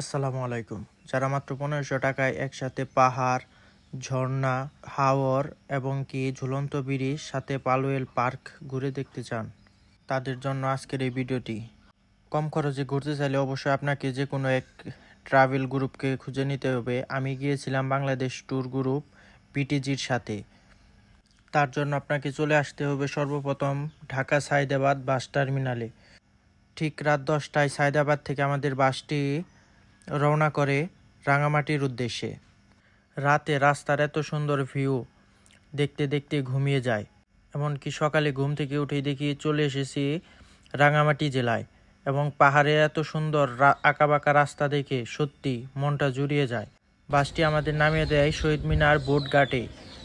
আসসালামু আলাইকুম। যারা মাত্র 1500 টাকায় একসাথে পাহাড়, ঝর্ণা, হাওর এবং কি ঝুলন্ত ব্রিজ সাথে পালওয়েল পার্ক ঘুরে দেখতে চান, তাদের জন্য আজকের এই ভিডিওটি। কম খরচে ঘুরতে চাইলে অবশ্যই আপনাকে যে কোনো এক ট্রাভেল গ্রুপকে খুঁজে নিতে হবে। আমি গিয়েছিলাম বাংলাদেশ ট্যুর গ্রুপ বিটিজির সাথে। তার জন্য আপনাকে চলে আসতে হবে সর্বপ্রথম ঢাকা সায়দাবাদ বাস টার্মিনালে। ঠিক রাত 10টায় সায়দাবাদ থেকে আমাদের বাসটি রওনা করে রাঙামাটির উদ্দেশ্যে। রাতে রাস্তার এত সুন্দর ভিউ দেখতে দেখতে ঘুমিয়ে যায়। এমনকি সকালে ঘুম থেকে উঠেই দেখি চলে এসেছি রাঙামাটি জেলায়, এবং পাহাড়ে এত সুন্দর আঁকাবাঁকা রাস্তা দেখে সত্যি মনটা জুড়িয়ে যায়। বাসটি আমাদের নামিয়ে দেয় শহীদ মিনার বোট ঘাটে,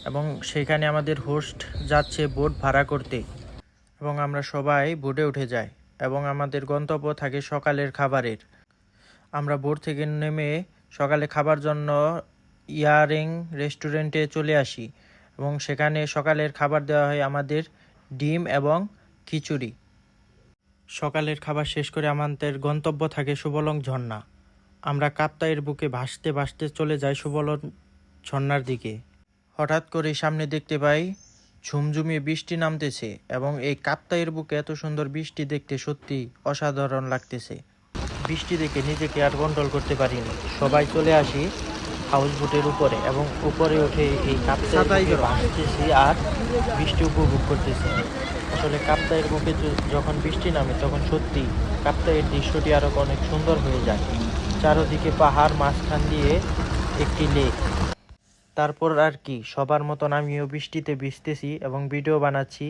এবং সেখানে আমাদের হোস্ট যাচ্ছে বোট ভাড়া করতে, এবং আমরা সবাই বোটে উঠে যাই এবং আমাদের গন্তব্য থাকে সকালের খাবারের। আমরা বোট থেকে নেমে সকালে খাবার জন্য ইয়ারিং রেস্টুরেন্টে চলে আসি, এবং সেখানে সকালের খাবার দেওয়া হয় আমাদের ডিম এবং খিচুড়ি। সকালের খাবার শেষ করে আমাদের গন্তব্য থাকে সুবলং ঝর্ণা। আমরা কাপ্তাইয়ের বুকে ভাসতে ভাসতে চলে যাই সুবলং ঝর্ণার দিকে। হঠাৎ করে সামনে দেখতে পাই ঝুমঝুমিয়ে বৃষ্টি নামতেছে, এবং এই কাপ্তাইয়ের বুকে এত সুন্দর বৃষ্টি দেখতে সত্যি অসাধারণ লাগতেছে। বৃষ্টি দেখে নিজেকে আর কন্ট্রোল করতে পারিনি। সবাই চলে আসি হাউস বোটের উপরে, এবং উপরে উঠে এই কাপ্তাইয়ের ভাসতেছি আর বৃষ্টি উপভোগ করতেছি। আসলে কাপ্তাইয়ের বুকে যখন বৃষ্টি নামে তখন সত্যি কাপ্তাইয়ের দৃশ্যটি আরও অনেক সুন্দর হয়ে যায়। চারদিকে পাহাড়, মাঝখান দিয়ে একটি লেক। তারপর আর কি, সবার মতন আমিও বৃষ্টিতে ভিজতেছি এবং ভিডিও বানাচ্ছি।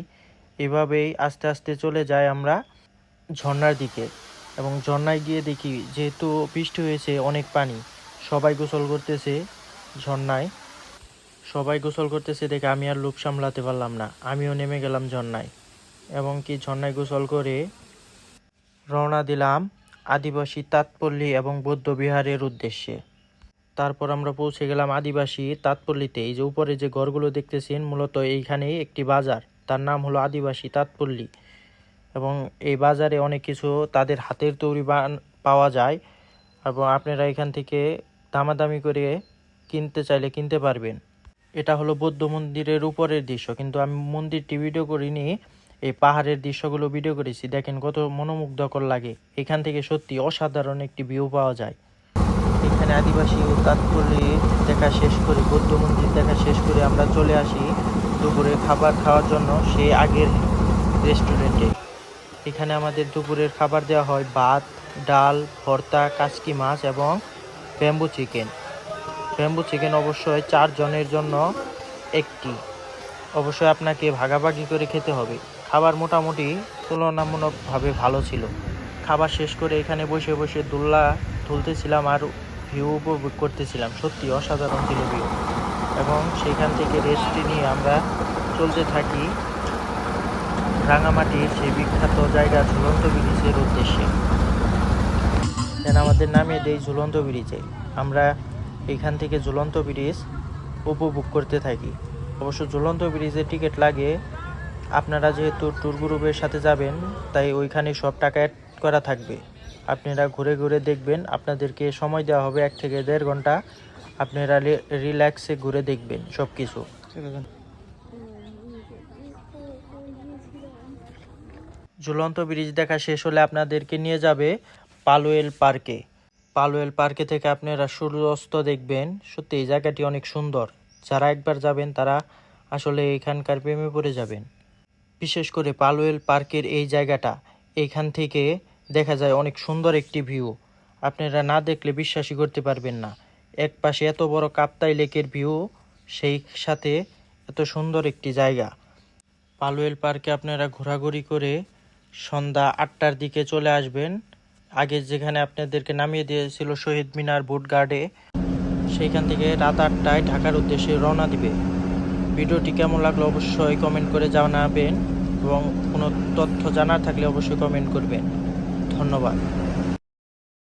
এভাবেই আস্তে আস্তে চলে যাই আমরা ঝর্ণার দিকে, এবং ঝর্ণায় গিয়ে দেখি যেহেতু বৃষ্টি হয়েছে অনেক পানি, সবাই গোসল করতেছে ঝর্ণায়। সবাই গোসল করতেছে দেখে আমি আর লোভ সামলাতে পারলাম না, আমিও নেমে গেলাম ঝর্ণায়, এবং কি ঝর্ণায় গোসল করে রওনা দিলাম আদিবাসী তাঁতপল্লী এবং বৌদ্ধ বিহারের উদ্দেশ্যে। তারপর আমরা পৌঁছে গেলাম আদিবাসী তাঁতপল্লীতে। এই যে উপরে যে ঘরগুলো দেখতেছেন, মূলত এইখানেই একটি বাজার, তার নাম হলো আদিবাসী তাঁতপল্লী, এবং এই বাজারে অনেক কিছু তাদের হাতের তৈরি পাওয়া যায়, এবং আপনারা এখান থেকে দামাদামি করে কিনতে চাইলে কিনতে পারবেন। এটা হলো বৌদ্ধ মন্দিরের উপরের দৃশ্য, কিন্তু আমি মন্দিরটি ভিডিও করিনি, এই পাহাড়ের দৃশ্যগুলো ভিডিও করেছি। দেখেন কত মনোমুগ্ধকর লাগে। এখান থেকে সত্যি অসাধারণ একটি ভিউ পাওয়া যায়। এখানে আদিবাসী তাঁতপল্লী দেখা শেষ করে, বৌদ্ধ মন্দির দেখা শেষ করে আমরা চলে আসি দুপুরে খাবার খাওয়ার জন্য সেই আগের রেস্টুরেন্টে। এখানে আমাদের দুপুরের খাবার দেওয়া হয় ভাত, ডাল, ভর্তা, কাচকি মাছ এবং ব্যাম্বু চিকেন। ব্যাম্বু চিকেন অবশ্যই 4 জনের জন্য একটি। অবশ্যই আপনাকে ভাগাভাগি করে খেতে হবে। খাবার মোটামুটি তুলনামূলকভাবে ভালো ছিল। খাবার শেষ করে এখানে বসে বসে দোলনা তুলতেছিলাম আর ভিউ উপভোগ করতেছিলাম। সত্যি অসাধারণ ছিল ভিউ, এবং সেখান থেকে রেস্ট নিয়ে আমরা চলতে থাকি রাঙামাটির সেই বিখ্যাত জায়গা ঝুলন্ত ব্রিজের উদ্দেশ্যে। দেন আমাদের নামিয়ে দেই ঝুলন্ত ব্রিজে। আমরা এখান থেকে ঝুলন্ত ব্রিজ উপভোগ করতে থাকি। অবশ্য ঝুলন্ত ব্রিজে টিকিট লাগে। আপনারা যেহেতু ট্যুর গ্রুপের সাথে যাবেন, তাই ওইখানে সব টাকা অ্যাড করা থাকবে। আপনারা ঘুরে ঘুরে দেখবেন, আপনাদেরকে সময় দেওয়া হবে 1 থেকে 1.5 ঘন্টা। আপনারা রিল্যাক্সে ঘুরে দেখবেন সব কিছু। ঝুলন্ত ব্রিজ দেখা শেষ হলে আপনাদেরকে নিয়ে যাবে পালওয়েল পার্কে। পালওয়েল পার্কে থেকে আপনারা সূর্যাস্ত দেখবেন। সত্যি এই জায়গাটি অনেক সুন্দর। যারা একবার যাবেন তারা আসলে এখানকার প্রেমে পড়ে যাবেন। বিশেষ করে পালওয়েল পার্কের এই জায়গাটা, এইখান থেকে দেখা যায় অনেক সুন্দর একটি ভিউ। আপনারা না দেখলে বিশ্বাসই করতে পারবেন না। এক পাশে এত বড় কাপ্তাই লেকের ভিউ, সেই সাথে এত সুন্দর একটি জায়গা। পালওয়েল পার্কে আপনারা ঘোরাঘুরি করে সন্ধ্যা 8টার দিকে চলে আসবেন। আগে যেখানে আপনাদেরকে নামিয়ে দিয়েছিল শহীদ মিনার বোট গার্ডে, সেইখান থেকে রাত 8টায় ঢাকার উদ্দেশ্যে রওনা দিবে। ভিডিওটি কেমন লাগলো অবশ্যই কমেন্ট করে জানাবেন, এবং কোনো তথ্য জানার থাকলে অবশ্যই কমেন্ট করবেন। ধন্যবাদ।